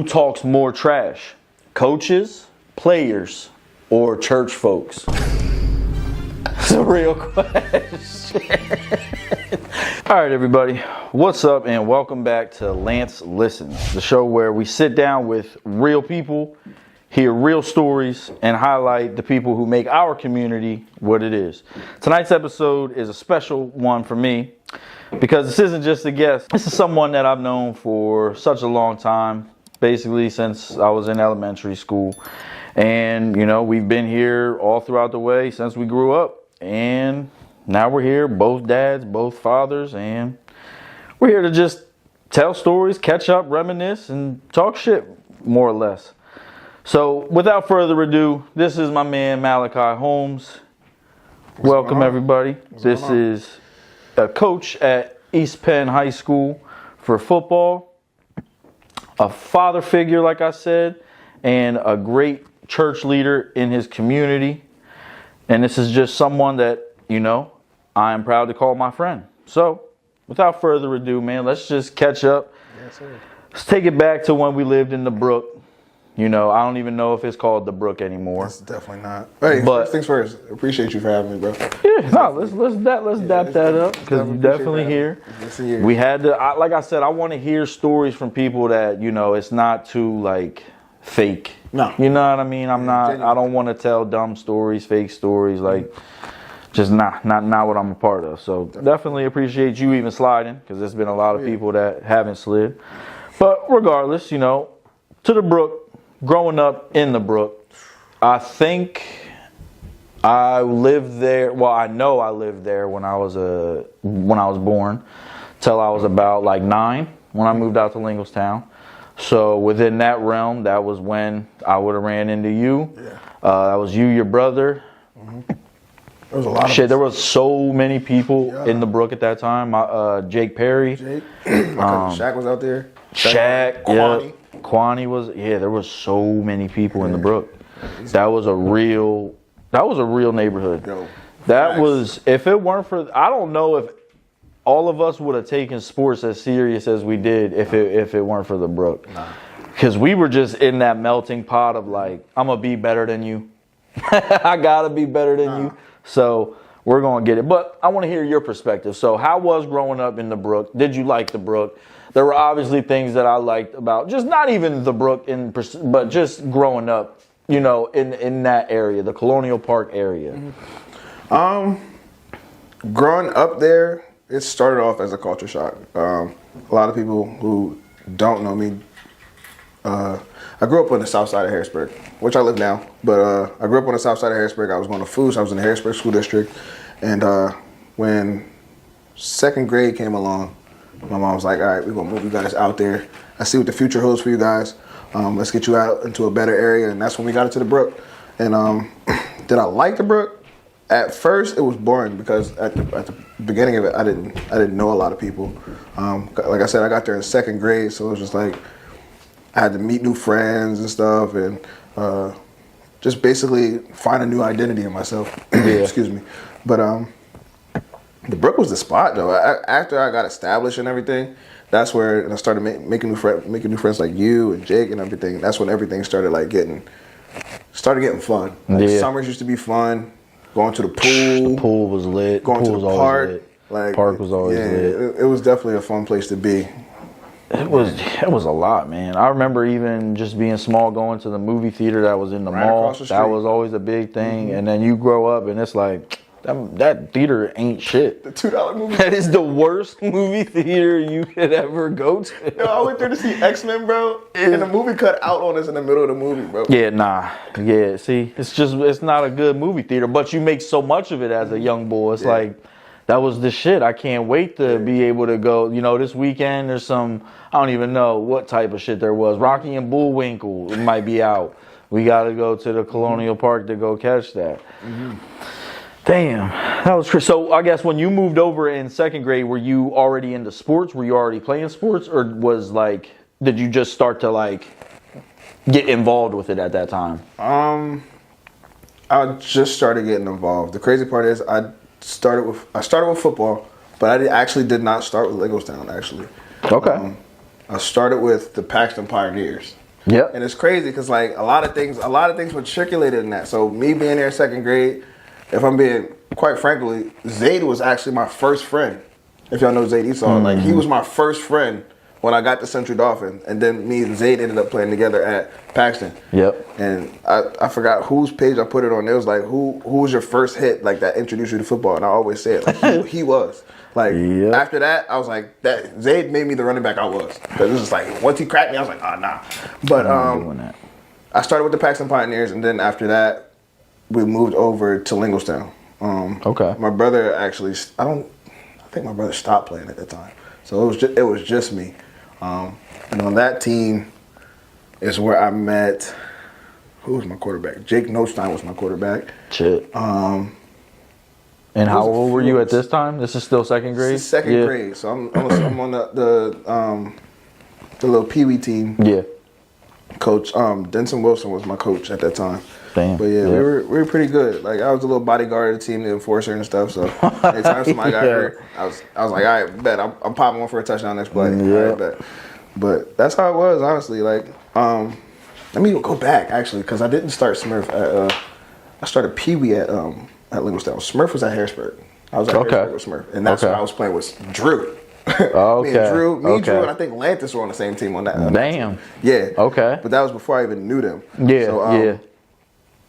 Who talks more trash? Coaches, players, or church folks? It's a real question. All right, everybody. What's up, and welcome back to Lance Listens, the show where we sit down with real people, hear real stories, and highlight the people who make our community what it is. Tonight's episode is a special one for me because this isn't just a guest. This is someone that I've known for such a long time, basically since I was in elementary school. And, you know, we've been here all throughout the way since we grew up. And now we're here, both dads, both fathers, and we're here to just tell stories, catch up, reminisce, and talk shit, more or less. So, without further ado, this is my man, Malachi Holmes. Welcome, everybody. This is a coach at East Penn High School for football, a father figure, like I said, and a great church leader in his community. And this is just someone that, you know, I am proud to call my friend. So, without further ado, man, let's just catch up. Yes, sir. Let's take it back to when we lived in the Brook. You know, I don't even know if it's called the Brook anymore. It's definitely not. Hey, but first things first. Appreciate you for having me, bro. Yeah, no, let's dap that up because you're definitely here. We had to, like I said, I want to hear stories from people that, you know, it's not too like fake. No, you know what I mean. I don't want to tell dumb stories, fake stories, like just not what I'm a part of. So definitely appreciate you even sliding because there's been a lot of people that haven't slid. But regardless, you know, to the Brook. Growing up in the Brook, I think I lived there. Well, I know I lived there when I was born, till I was about like 9 when I moved out to Lingelstown. So within that realm, that was when I would have ran into you. Yeah. That was you, your brother. Mm-hmm. There was a lot of shit. There was so many people in the Brook at that time. Jake Perry, Jake, Shaq was out there. Shaq, Kwani. Yeah. Kwani was, there was so many people in the Brook. That was a real neighborhood. Yo, that was, if it weren't for, I don't know if all of us would have taken sports as serious as we did if it weren't for the Brook. Because we were just in that melting pot of like, I'm going to be better than you. I got to be better than you. So we're going to get it. But I want to hear your perspective. So how was growing up in the Brook? Did you like the Brook? There were obviously things that I liked about just not even the Brook, but just growing up, you know, in that area, the Colonial Park area. Mm-hmm. Growing up there, it started off as a culture shock. A lot of people who don't know me, I grew up on the south side of Harrisburg, which I live now. But I grew up on the south side of Harrisburg. I was going to Foos. I was in the Harrisburg School District. And when second grade came along, my mom was like, all right, we're going to move you guys out there. I see what the future holds for you guys. Let's get you out into a better area. And that's when we got into the Brook. And did I like the Brook? At first, it was boring because at the beginning of it, I didn't know a lot of people. Like I said, I got there in second grade, so it was just like I had to meet new friends and stuff and just basically find a new identity in myself. Excuse me. But the Brook was the spot, though. After I got established and everything, that's where I started making new friends like you and Jake and everything. That's when everything started getting fun. Summers used to be fun. Going to the pool. The pool was lit. Going to the park. Park was always lit. It was definitely a fun place to be. It was a lot, man. I remember even just being small, going to the movie theater that was in the mall. That was always a big thing. Mm-hmm. And then you grow up and it's like, that theater ain't shit. The $2 movie. That is the worst movie theater you could ever go to. Yo, I went there to see X-Men, bro. And the movie cut out on us in the middle of the movie, bro. Yeah, nah. Yeah, see, it's not a good movie theater, but you make so much of it as a young boy. It's like, that was the shit. I can't wait to be able to go. You know, this weekend there's some, I don't even know what type of shit there was. Rocky and Bullwinkle, it might be out. We got to go to the Colonial Park to go catch that. Mm-hmm. Damn, that was crazy. So I guess when you moved over in second grade, were you already into sports? Were you already playing sports? Or did you just start to get involved with it at that time? I just started getting involved. The crazy part is I started with football, but I actually did not start with Lingelstown, actually. Okay. I started with the Paxton Pioneers. Yep. And it's crazy because like a lot of things matriculated in that. So me being there second grade, if I'm being quite frankly, Zayd was actually my first friend. If y'all know Zayd Esau, like he was my first friend when I got to Central Dauphin, and then me and Zayd ended up playing together at Paxton. Yep. And I forgot whose page I put it on. It was like who was your first hit like that introduced you to football, and I always say it like he was. Like after that, I was like that. Zayd made me the running back I was because it was just like once he cracked me, I was like, oh nah. But I started with the Paxton Pioneers, and then after that, we moved over to Lingostown. Okay. My brother actually, I think my brother stopped playing at the time, so it was just me. And on that team is where I met. Who was my quarterback? Jake Nostein was my quarterback. Shit. And how old were you at this time? This is still second grade? Second grade. So I'm on the little Pee Wee team. Yeah. Coach Denson Wilson was my coach at that time. Damn. But yeah, we were pretty good. Like I was a little bodyguard of the team, the enforcer and stuff. So anytime somebody got hurt, I was like, all right, bet I'm popping one for a touchdown next play. Yeah. All right, bet. But that's how it was, honestly. Like, let me go back actually, because I didn't start Smurf at. I started Pee Wee at Lingostown. Smurf was at Harrisburg. I was at Harrisburg with Smurf, and that's when I was playing with Drew. Okay. Me and Drew, and I think Lantis were on the same team on that. Damn. Yeah. Okay. But that was before I even knew them. Yeah. So,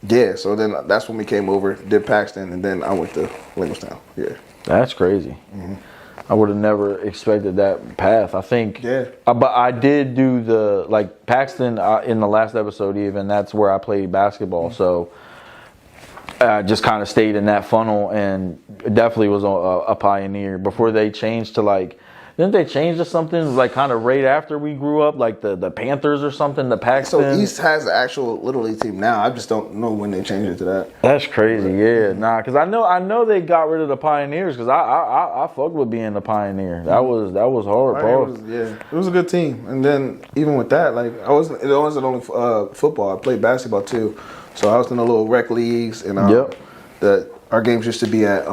yeah. So then that's when we came over, did Paxton, and then I went to Lingostown. Yeah. That's crazy. Mm-hmm. I would have never expected that path. I think. Yeah. But I did do Paxton in the last episode. Even that's where I played basketball. Mm-hmm. So I just kind of stayed in that funnel and definitely was a pioneer before they changed to didn't they change to something kind of right after we grew up, like the Panthers or something, the Paxton? So East has the actual Little League team now. I just don't know when they changed it to that. That's crazy, yeah. Nah, because I know they got rid of the Pioneers because I fucked with being the Pioneer. That was hard, bro. It was a good team. And then even with that, it wasn't only football. I played basketball too. So I was in the little rec leagues, and our games used to be at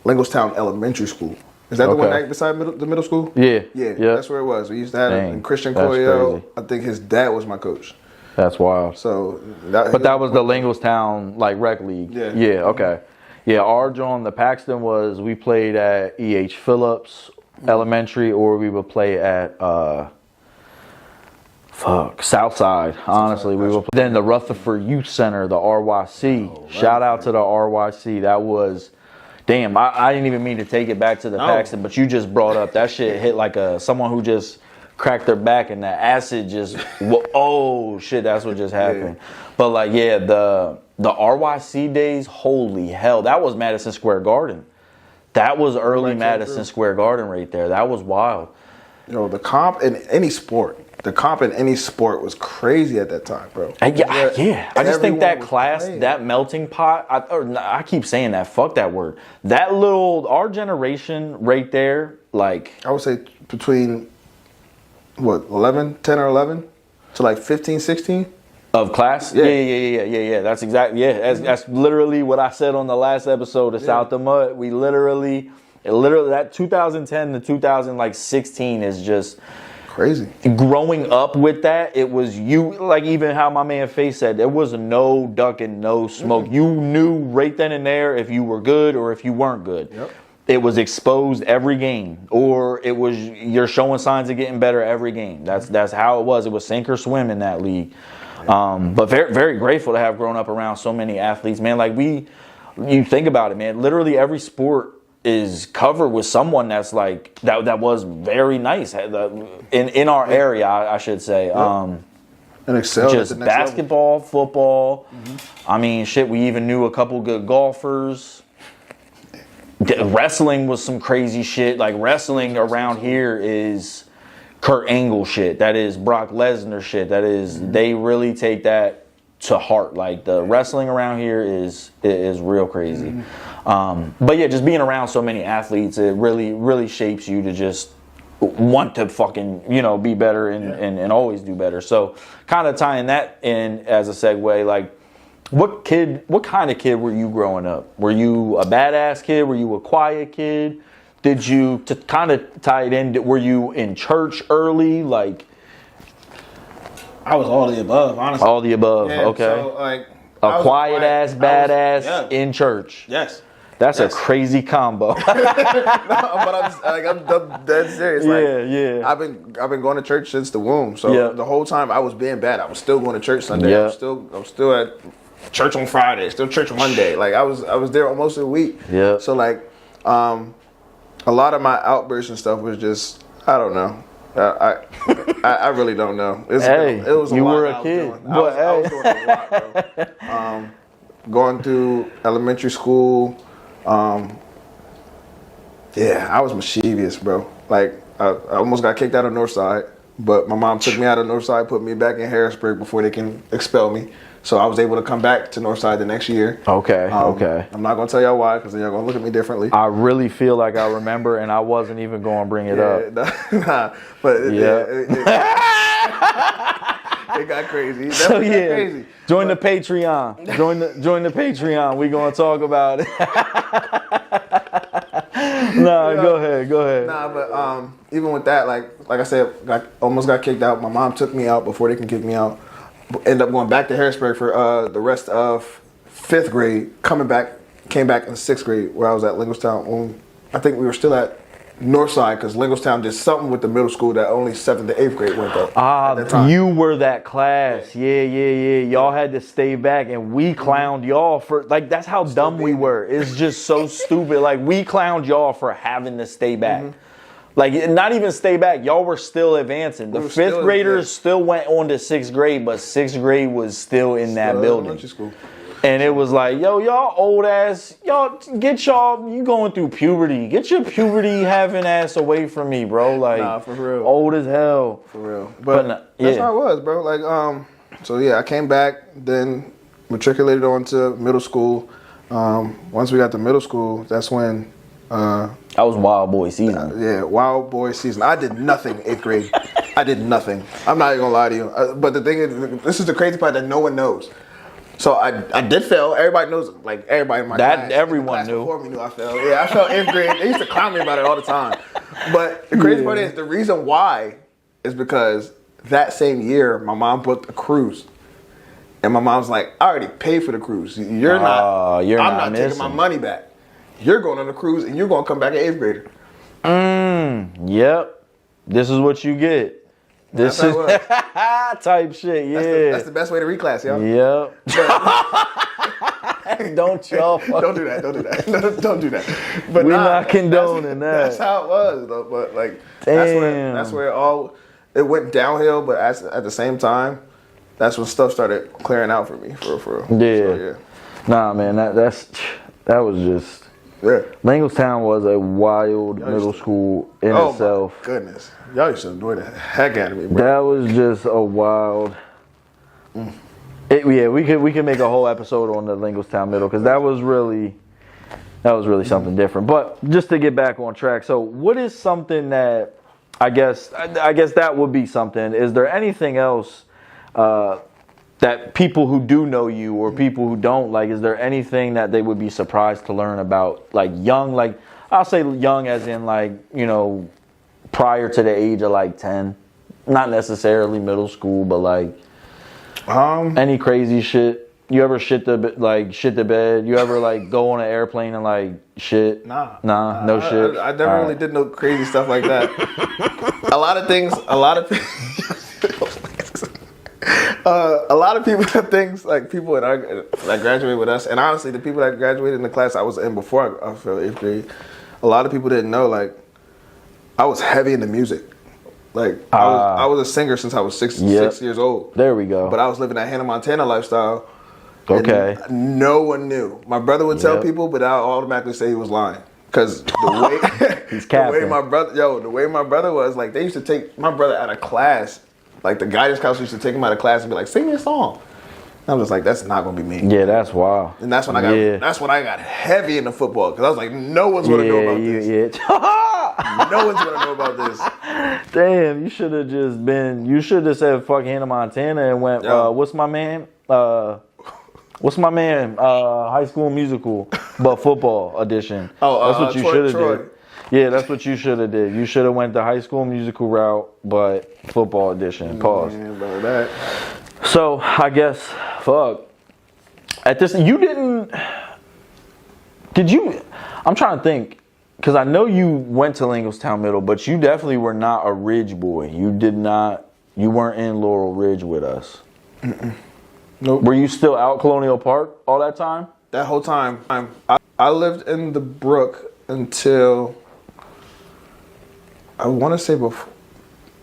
Lingostown Elementary School. Is that the one right beside the middle school? Yeah. That's where it was. We used to have it. And Christian Coyo, I think his dad was my coach. That's wild. So, that was the Lingostown rec league. Yeah. Okay. Yeah, our John, the Paxton was we played at E.H. Phillips Elementary, or we would play at Southside. Honestly, we would. Then the Rutherford Youth Center, the RYC. Shout out to the RYC. That was. Damn, I didn't even mean to take it back to the Paxton, but you just brought up that shit hit like someone who just cracked their back and the acid just oh shit, that's what just happened. But the RYC days, holy hell, that was Madison Square Garden. That was early Madison Square Garden right there. That was wild. The comp in any sport. The comp in any sport was crazy at that time, bro. I just think that class, that melting pot, I keep saying that, fuck that word. Our generation right there, I would say between, 10 or 11 to 15, 16? Of class? Yeah. That's exactly, that's literally what I said on the last episode of South the Mud. We literally, that 2010 to 2016 is just... crazy. Growing up with that, it was even how my man Face said, there was no ducking, no smoke. You knew right then and there if you were good or if you weren't good. Yep. It was exposed every game, or it was you're showing signs of getting better every game. That's how it was. It was sink or swim in that league. But very, very grateful to have grown up around so many athletes, man. You think about it, man. Literally every sport is covered with someone that's that was very nice in our area, I should say. And excelled just at the next basketball, level. Football. Mm-hmm. I mean, shit. We even knew a couple good golfers. Wrestling was some crazy shit. Wrestling around here is Kurt Angle shit. That is Brock Lesnar shit. That is they really take that to heart. The wrestling around here is real crazy. Mm-hmm. But yeah, just being around so many athletes, it really, really shapes you to just want to fucking, be better and always do better. So kind of tying that in as a segue, what kind of kid were you growing up? Were you a badass kid? Were you a quiet kid? Did you, to kind of tie it in, were you in church early? I was all the above, honestly. All the above. Yeah, Okay. So like a quiet ass badass in church. Yes. That's a crazy combo. No, but I'm dead serious. Like, yeah. I've been going to church since the womb. So the whole time I was being bad. I was still going to church Sunday. Yeah. I was still at church on Friday. Still church on Monday. Like I was there almost a week. Yeah. So like, a lot of my outbursts and stuff was just, I don't know. I really don't know. It was a you lot were a kid. I was doing a lot, bro. Going through elementary school. I was mischievous, bro. Like I almost got kicked out of Northside, but my mom took me out of Northside, put me back in Harrisburg before they can expel me. So I was able to come back to Northside the next year. Okay. I'm not gonna tell y'all why, because then y'all gonna look at me differently. I really feel like I remember, and I wasn't even going to bring it up. But it got crazy. So crazy. Join the Patreon. Join the Patreon. We gonna talk about it. Go ahead. Nah, but even with that, like I said, almost got kicked out. My mom took me out before they can kick me out. Ended up going back to Harrisburg for the rest of 5th grade. Came back in 6th grade where I was at Lincolnstown. I think we were still at Northside because Lincolnstown did something with the middle school that only 7th to 8th grade went though. You were that class. Yeah. Y'all had to stay back, and we clowned y'all for that's how dumb we were. It's just so stupid. Like we clowned y'all for having to stay back. Like not even stay back. Y'all were still advancing. The 5th graders still went on to 6th grade, but 6th grade was still in that building. School. And it was like, yo, y'all old ass, you going through puberty. Get your puberty having ass away from me, bro. Like, nah, for real. Old as hell. For real. But that's how it was, bro. Like, so yeah, I came back, then matriculated on to middle school. Once we got to middle school, that's when... that was Wild Boy season. Wild Boy season. I did nothing 8th grade. I did nothing. I'm not even gonna lie to you. But the thing is, this is the crazy part that no one knows. So I did fail. Everybody knows, like everybody in my class. Everyone knew. Before me knew I failed. Yeah, I failed 8th grade. They used to clown me about it all the time. But the crazy part is, the reason why is because that same year, my mom booked a cruise. And my mom's like, I already paid for the cruise. I'm not taking my money back. You're going on a cruise and you're going to come back an 8th grader. Yep. This is what you get. This is type shit, yeah. That's the best way to reclass, y'all. Yep. Don't y'all Don't do that. Don't do that. But we're not condoning that. That's how it was, though. But like, damn. that's where it went downhill. But at the same time, that's when stuff started clearing out for me, for real. Yeah. So, Nah, man, that was just. Yeah. Lincolnstown was a wild middle school in itself. Oh my goodness. Y'all used to annoy the heck out of me, bro. That was just a wild. We could make a whole episode on the Lincolnstown middle because that was really something different. But just to get back on track, so what is something that I guess that would be something. Is there anything else that people who do know you or people who don't, like, is there anything that they would be surprised to learn about, like, young, like, I'll say young as in, like, you know, prior to the age of, like, 10? Not necessarily middle school, but, like, any crazy shit? You ever shit the bed? You ever, like, go on an airplane and, like, shit? Nah, no shit? I never really did no crazy stuff like that. A lot of people have things, like people that graduated with us, and honestly, the people that graduated in the class I was in before I failed 8th grade, a lot of people didn't know, like, I was heavy into music. Like, I was a singer since I was 6 years old. There we go. But I was living that Hannah Montana lifestyle. Okay. No one knew. My brother would tell people, but I'll automatically say he was lying. Because the way, he's capping. the way my brother was, like, they used to take my brother out of class. Like, the guidance counselor used to take him out of class and be like, sing me a song. And I was just like, that's not gonna be me. Yeah, that's wild. And that's when I got heavy into football, because I was like, no one's gonna know about this. No one's gonna know about this. Damn, you should have said fuck Hannah Montana and went, what's my man? High School Musical, but football edition. That's what you should have did. Yeah, that's what you should have did. You should have went the High School Musical route, but football edition. Pause. Man, bro, So I guess, fuck. At this, you didn't. Did you? I'm trying to think, because I know you went to Lincolnstown Middle, but you definitely were not a Ridge boy. You did not. You weren't in Laurel Ridge with us. Nope. Were you still out Colonial Park all that time? That whole time, I lived in the Brook until, I want to say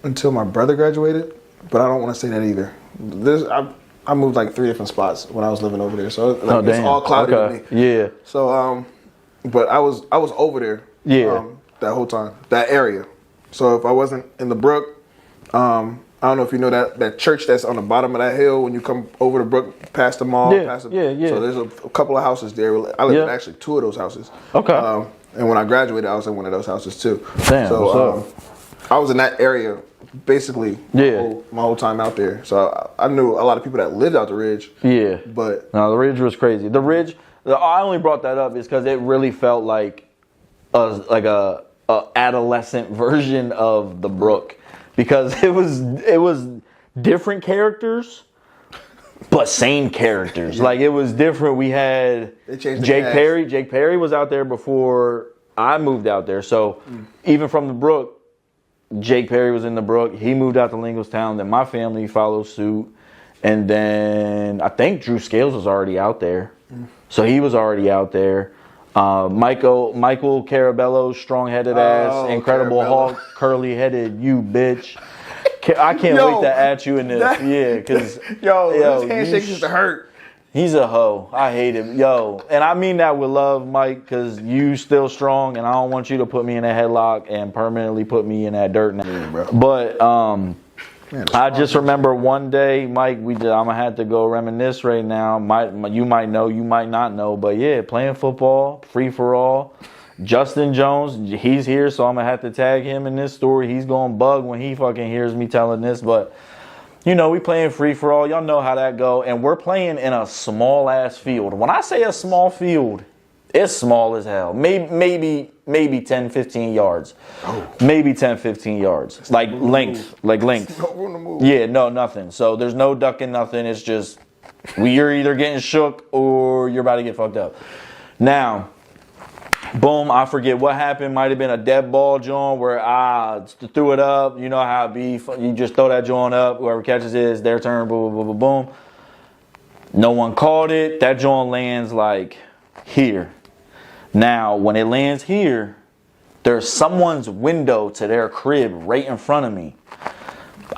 until my brother graduated, but I don't want to say that either. I moved like 3 different spots when I was living over there, so like, it's all cloudy with me. Yeah. So, but I was over there. Yeah. That whole time, that area. So if I wasn't in the Brook, I don't know if you know that church that's on the bottom of that hill when you come over the Brook past the mall. Yeah. So there's a couple of houses there. I lived in actually 2 of those houses. Okay. And when I graduated, I was in one of those houses too. Damn. So I was in that area basically my whole time out there. So I knew a lot of people that lived out the Ridge. Yeah. But no, the Ridge was crazy. The Ridge. I only brought that up is because it really felt like a adolescent version of the Brook, because it was different characters, but same characters. Like, it was different. We had Jake Perry. Jake Perry was out there before I moved out there. So even from the Brook, Jake Perry was in the Brook. He moved out to Lincolnstown. Then my family followed suit. And then I think Drew Scales was already out there. So he was already out there. Michael Carabello, strong-headed ass, Incredible Carabello. Hulk, curly-headed, you bitch. I can't wait to at you in this. Because his handshake used to hurt. He's a hoe. I hate him. Yo, and I mean that with love, Mike, because you still strong, and I don't want you to put me in a headlock and permanently put me in that dirt now. But I just remember one day, Mike, I'm gonna have to go reminisce right now. You might know, you might not know, but yeah, playing football, free for all. Justin Jones, he's here, so I'm gonna have to tag him in this story. He's gonna bug when he fucking hears me telling this, but you know, we playing free for all. Y'all know how that go, and we're playing in a small ass field. When I say a small field, it's small as hell. Maybe 10, 15 yards. Oh. Maybe 10, 15 yards. Like length. No room to move. Yeah, no, nothing. So there's no ducking, nothing. It's just you're either getting shook or you're about to get fucked up. Now, boom, I forget what happened. Might have been a dead ball, John, where I threw it up. You know how it be. You just throw that John up. Whoever catches it, it's their turn. Boom, boom, boom, boom. No one caught it. That John lands like here. Now, when it lands here, there's someone's window to their crib right in front of me.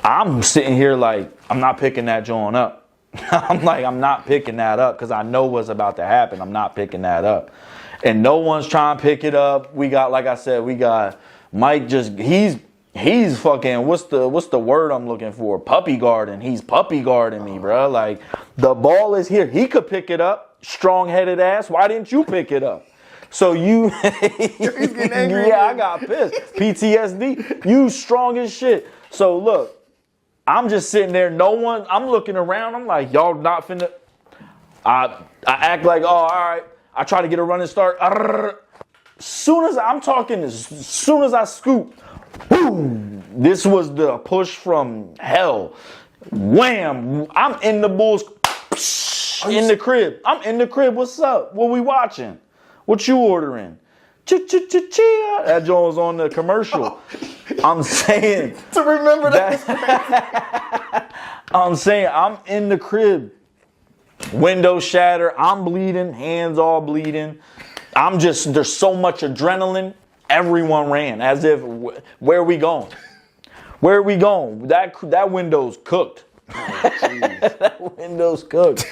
I'm sitting here like, I'm not picking that joint up. I'm not picking that up because I know what's about to happen. I'm not picking that up. And no one's trying to pick it up. We got, like I said, we got Mike he's fucking, what's the word I'm looking for? Puppy guarding. He's puppy guarding me, bro. Like, the ball is here. He could pick it up. Strong-headed ass. Why didn't you pick it up? So you, He's getting angry. Yeah, I got pissed. PTSD. You strong as shit. So look, I'm just sitting there. I'm looking around. I'm like, y'all not finna. I act like, oh, all right. I try to get a running start. Soon as I scoop, boom. This was the push from hell. Wham. I'm in the Bulls. In the crib. I'm in the crib. What's up? What we watching? What you ordering? Ch-ch-ch-chia. That joint was on the commercial. I'm saying. To remember that. I'm saying I'm in the crib. Window shatter. I'm bleeding. Hands all bleeding. There's so much adrenaline. Everyone ran as if, where are we going? Where are we going? That window's cooked. That window's cooked.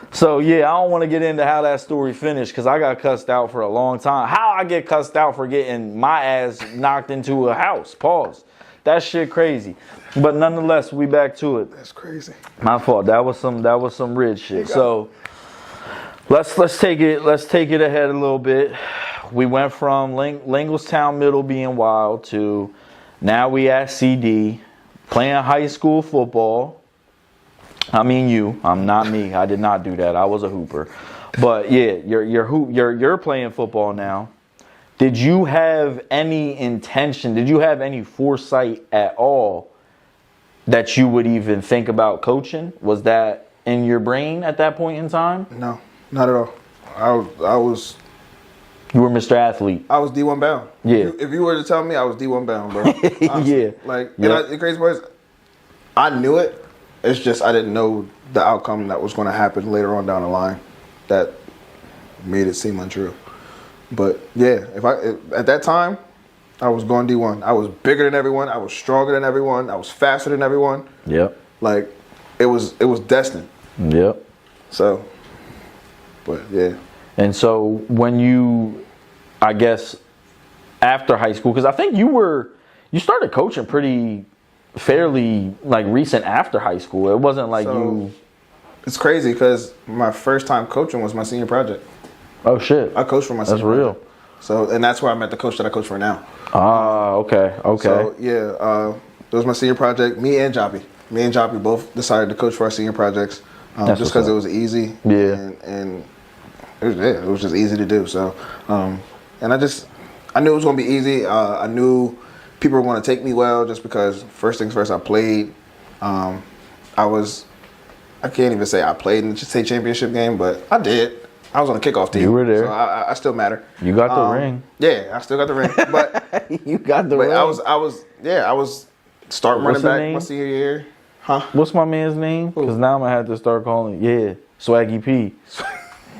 So, yeah, I don't want to get into how that story finished because I got cussed out for a long time. How I get cussed out for getting my ass knocked into a house. Pause. That shit crazy. But nonetheless, we back to it. That's crazy. My fault. That was some Ridge shit. So, let's take it ahead a little bit. We went from Lincolnstown Middle being wild to now we at CD playing high school football. I mean you. I'm not me. I did not do that. I was a hooper. But yeah, you're playing football now. Did you have any intention? Did you have any foresight at all that you would even think about coaching? Was that in your brain at that point in time? No, not at all. I was You were Mr. Athlete. I was D1 bound. Yeah. If you were to tell me, I was D1 bound, bro. Yeah. Like, Yep. and the crazy part is, I knew it. It's just I didn't know the outcome that was going to happen later on down the line. That made it seem untrue. But yeah, at that time, I was going D1. I was bigger than everyone. I was stronger than everyone. I was faster than everyone. Yep. Like, it was destined. Yep. So, but yeah. And so when you, I guess, after high school, because I think you started coaching pretty fairly like recent after high school. It wasn't like you. It's crazy because my first time coaching was my senior project. Oh shit! I coached for my senior That's real. project. So, and that's where I met the coach that I coach for now. Ah, okay. So yeah, it was my senior project. Me and Joppy both decided to coach for our senior projects, just because it was easy. Yeah. And it was just easy to do. So, and I knew it was going to be easy. I knew people were going to take me well, just because first things first, I played. I can't even say I played in the state championship game, but I did. I was on the kickoff team. You were there. So I still matter. You got the ring. Yeah, I still got the ring. But You got the ring. I was starting What's running the back name? my senior year. Huh? What's my man's name? Because now I'm gonna have to start calling. Yeah, Swaggy P.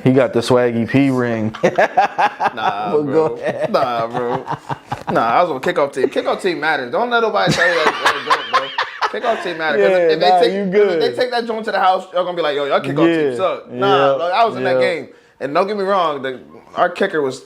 He got the Swaggy P ring. Nah, Well, bro. go ahead. Nah, bro. Nah, I was on kickoff team. Kickoff team matters. Don't let nobody tell you that, bro. Kickoff team matters. Yeah, If they take that joint to the house, y'all gonna be like, yo, y'all kickoff team suck. Nah, like, I was in that game. And don't get me wrong, our kicker was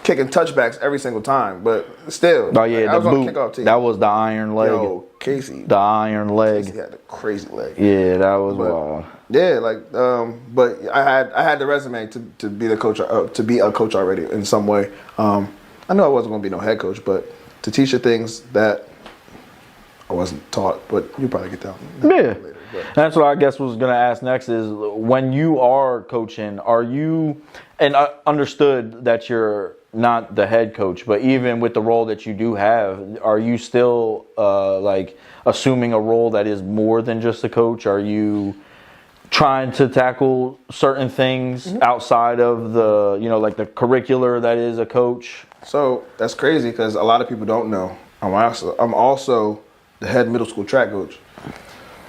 kicking touchbacks every single time, but still. Oh yeah, I was the on boot. the kickoff team. That was the iron leg. Yo, Casey. The iron leg. He had a crazy leg. Yeah, that was wild. Yeah, like, but I had the resume to be the coach, to be a coach already in some way. I knew I wasn't gonna be no head coach, but to teach the things that I wasn't taught. But you probably get that later. But. That's what I guess was gonna ask next is when you are coaching, are you, and I understood that you're not the head coach, but even with the role that you do have, are you still like assuming a role that is more than just a coach? Are you trying to tackle certain things outside of the, like the curricular that is a coach? So that's crazy because a lot of people don't know. I'm also the head middle school track coach.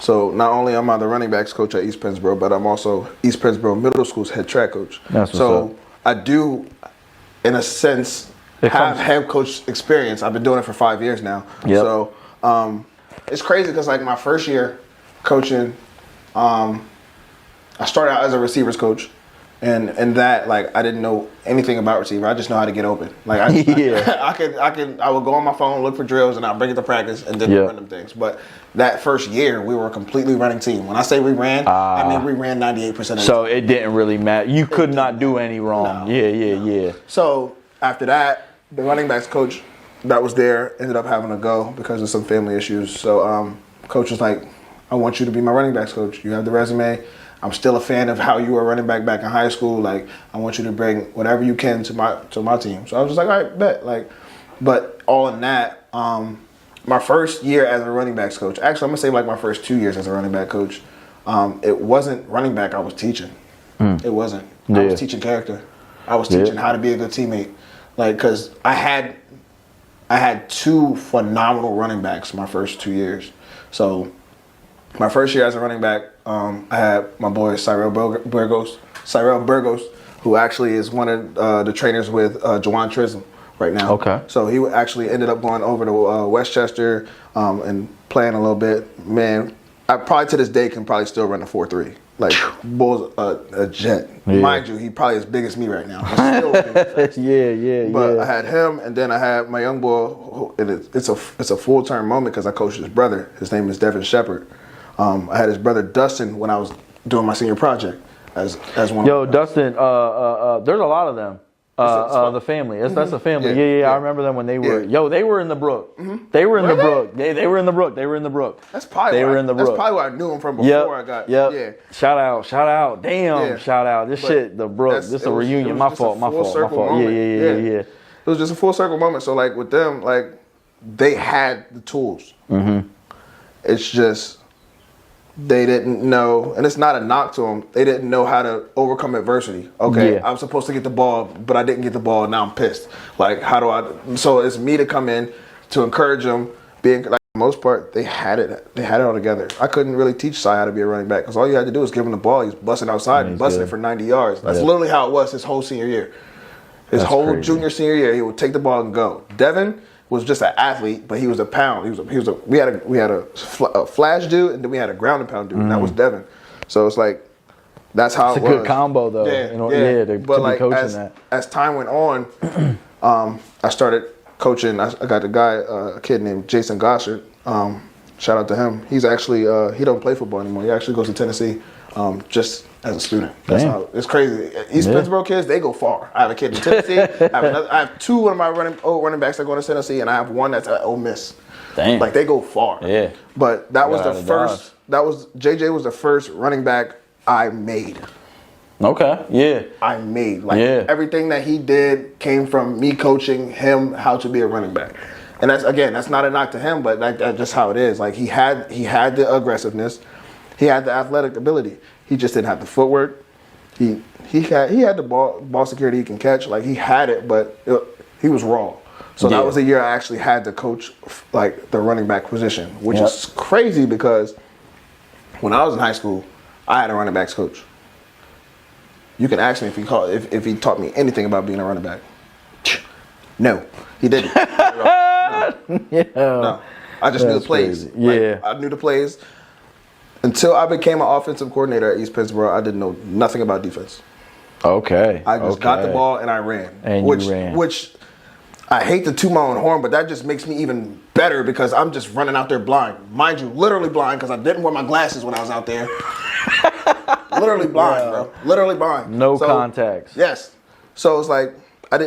So not only am I the running backs coach at East Pennsboro, but I'm also East Pennsboro Middle School's head track coach. That's what's so up. I do, in a sense, have head coach experience. I've been doing it for 5 years now. Yep. So it's crazy because like my first year coaching, I started out as a receivers coach. And that, like, I didn't know anything about receiver. I just know how to get open. Like, I would go on my phone, look for drills, and I'll bring it to practice and then run them things. But that first year, we were a completely running team. When I say we ran, I mean we ran 98% of the So it didn't really matter. You could not do any wrong. No. Yeah. So after that, the running backs coach that was there ended up having to go because of some family issues. So coach was like, I want you to be my running backs coach. You have the resume. I'm still a fan of how you were running back in high school. Like, I want you to bring whatever you can to my team. So I was just like, all right, bet. Like, but all in that, my first year as a running backs coach, actually, I'm gonna say like my first 2 years as a running back coach, it wasn't running back I was teaching. It wasn't. I was teaching character. I was teaching how to be a good teammate. Like, cause I had two phenomenal running backs my first 2 years. So my first year as a running back, I had my boy Cyril Burgos, who actually is one of the trainers with Jawan Trism right now. Okay. So he actually ended up going over to Westchester and playing a little bit. Man, I probably to this day can probably still run a 4.3. Like, Bull's a jet. Yeah. Mind you, he probably as big as me right now. But I had him, and then I had my young boy, and it's a full-term moment because I coached his brother. His name is Devin Shepard. I had his brother Dustin when I was doing my senior project as one. Yo, Dustin, there's a lot of them. The family. That's a family. Yeah. I remember them when they were. Yeah. Yo, they were in the brook. They were in the brook. They were in the brook. They were in the brook. That's probably that's probably where I knew him from before I got. Yeah. Shout out. Damn. Yeah. Shout out. This shit. The brook. This a reunion. My fault. Yeah. It was just a full circle moment. So like with them, like they had the tools. It's just they didn't know, and it's not a knock to them. They didn't know how to overcome adversity. Okay, Yeah. I was supposed to get the ball, but I didn't get the ball, and now I'm pissed. Like, how do I? So it's me to come in to encourage them. Being like, for the most part, they had it. They had it all together. I couldn't really teach Cy how to be a running back because all you had to do was give him the ball. He's busting outside and busting it for 90 yards. That's literally how it was his whole senior year. His whole crazy. junior senior year, he would take the ball and go. Devin was just an athlete, but he was a pound. We had a flash dude, and then we had a ground and pound dude. And that was Devin. So it's like that's how It's it a was. good combo though. Yeah. To But be like coaching that. as time went on, I started coaching. I got a kid named Jason Gossard. Shout out to him. He's actually he don't play football anymore. He actually goes to Tennessee just as a student. That's how it's crazy. East Pittsburgh kids, they go far. I have a kid in Tennessee. I have two of my old running backs that go to Tennessee, and I have one that's at Ole Miss. Damn. Like they go far. Yeah. But that was Got out the of first. That was JJ was the first running back I made. Okay. Yeah. I made everything that he did came from me coaching him how to be a running back. And that's not a knock to him, but that's just how it is. Like he had the aggressiveness, he had the athletic ability. He just didn't have the footwork. He had the ball security he can catch. Like he had it, but he was raw. So that was the year I actually had to coach like the running back position, which is crazy because when I was in high school, I had a running backs coach. You can ask me if he taught me anything about being a running back. No, he didn't. No, I just knew the plays. Crazy. Yeah, like, I knew the plays. Until I became an offensive coordinator at East Pittsburgh, I didn't know nothing about defense. Okay. I just got the ball and I ran. And you ran. Which I hate to toot my own horn, but that just makes me even better because I'm just running out there blind. Mind you, literally blind because I didn't wear my glasses when I was out there. Literally blind, bro. Literally blind. No contacts. Yes. So it's like I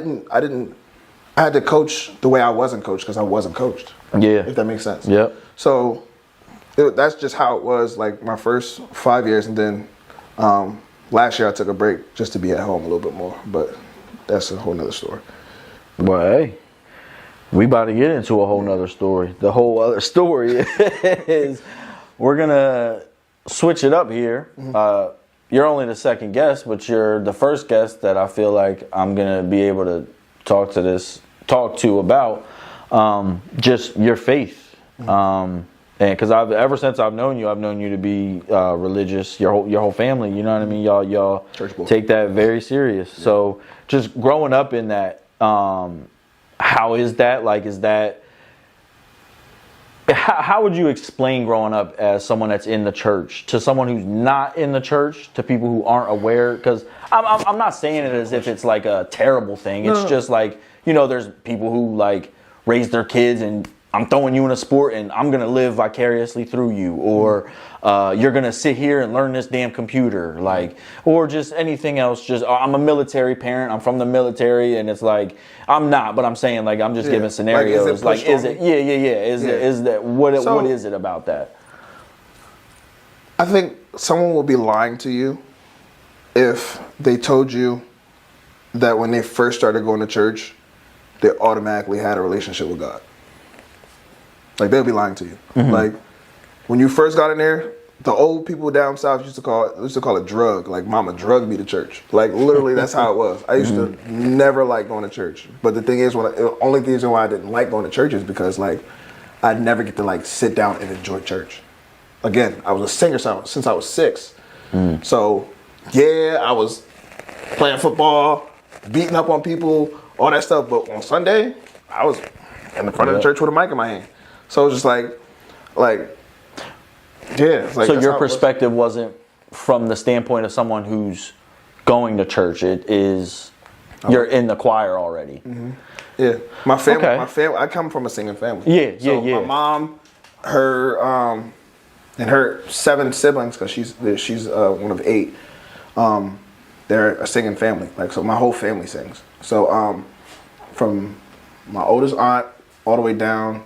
had to coach the way I wasn't coached because I wasn't coached. Yeah. If that makes sense. Yep. So that's just how it was like my first 5 years. And then last year I took a break just to be at home a little bit more. But that's a whole nother story. Well, hey, we about to get into a whole nother story. The whole other story is we're going to switch it up here. You're only the second guest, but you're the first guest that I feel like I'm going to be able to talk to about just your faith. And because ever since I've known you to be religious. Your whole family, you know what I mean. Y'all take that very serious. Yeah. So just growing up in that, how is that? Like, how would you explain growing up as someone that's in the church to someone who's not in the church, to people who aren't aware? Because I'm not saying it as if it's like a terrible thing. It's just like, there's people who like raise their kids and I'm throwing you in a sport and I'm going to live vicariously through you. Or you're going to sit here and learn this damn computer. Like, or just anything else. Just, I'm a military parent. I'm from the military. And it's like, I'm not, but I'm saying like, I'm just giving scenarios. Like, is it? Is that, what is it about that? I think someone will be lying to you if they told you that when they first started going to church, they automatically had a relationship with God. Like, they'll be lying to you. Mm-hmm. Like, when you first got in there, the old people down south used to call it drug. Like, mama drugged me to church. Like, literally, that's how it was. I used to never like going to church. But the thing is, the only reason why I didn't like going to church is because, like, I'd never get to, like, sit down and enjoy church. Again, I was a singer since I was 6. So, yeah, I was playing football, beating up on people, all that stuff. But on Sunday, I was in the front of the church with a mic in my hand. So it's just like, yeah. Like, so your perspective wasn't from the standpoint of someone who's going to church. It is, you're in the choir already. Mm-hmm. Yeah. My family, I come from a singing family. Yeah. My mom, her, and her 7 siblings, because she's one of 8, they're a singing family. Like, so my whole family sings. So from my oldest aunt all the way down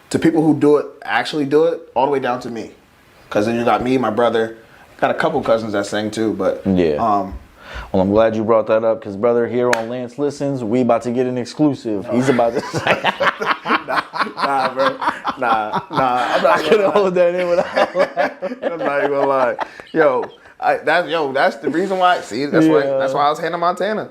to people who actually do it, all the way down to me. Because then you got me, my brother, got a couple cousins that sing too, but Well, I'm glad you brought that up because, brother, here on Lance Listens, we about to get an exclusive. He's about to say, Nah, bro. Nah. I'm not I couldn't hold that in without laughing. I'm not even gonna lie. That's the reason why. See, that's why I was Hannah Montana.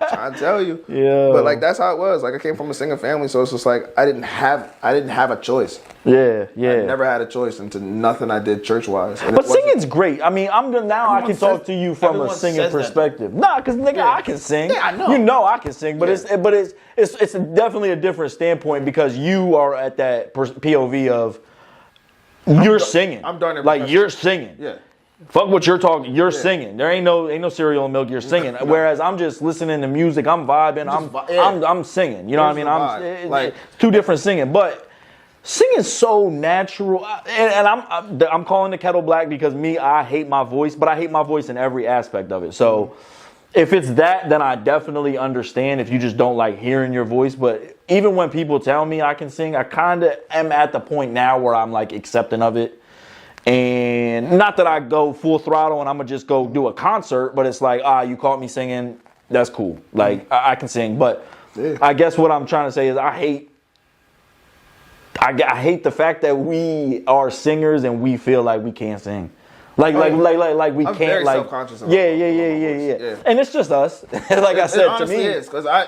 Trying to tell you. Yeah. But like that's how it was. Like I came from a single family, so it's just like I didn't have a choice. Yeah. I never had a choice into nothing I did church wise. But singing's great. I mean, I can talk to you from a singing perspective. Nah, because nigga, I can sing. Yeah, I know. You know I can sing, but it's definitely a different standpoint because you are at that POV of you're singing. I'm darn near like you're singing. Yeah. Fuck what you're talking. You're singing. There ain't no cereal and milk. You're singing. No. Whereas I'm just listening to music. I'm vibing. I'm singing. You know what I mean? It's two different singing, but singing's so natural. And I'm calling the kettle black because I hate my voice, but I hate my voice in every aspect of it. So if it's that, then I definitely understand if you just don't like hearing your voice. But even when people tell me I can sing, I kind of am at the point now where I'm like accepting of it. And not that I go full throttle and I'm going to just go do a concert, but it's like, you caught me singing. That's cool. Like, I can sing. But I guess what I'm trying to say is I hate the fact that we are singers and we feel like we can't sing. Like we I'm can't very like self-conscious about yeah. And it's just us. Like I said, to me, it is because I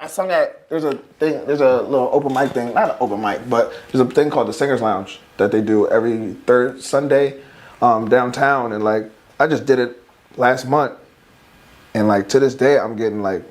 sung at there's a little open mic thing, not an open mic, but there's a thing called the Singers Lounge that they do every third Sunday downtown, and like I just did it last month, and like to this day I'm getting like,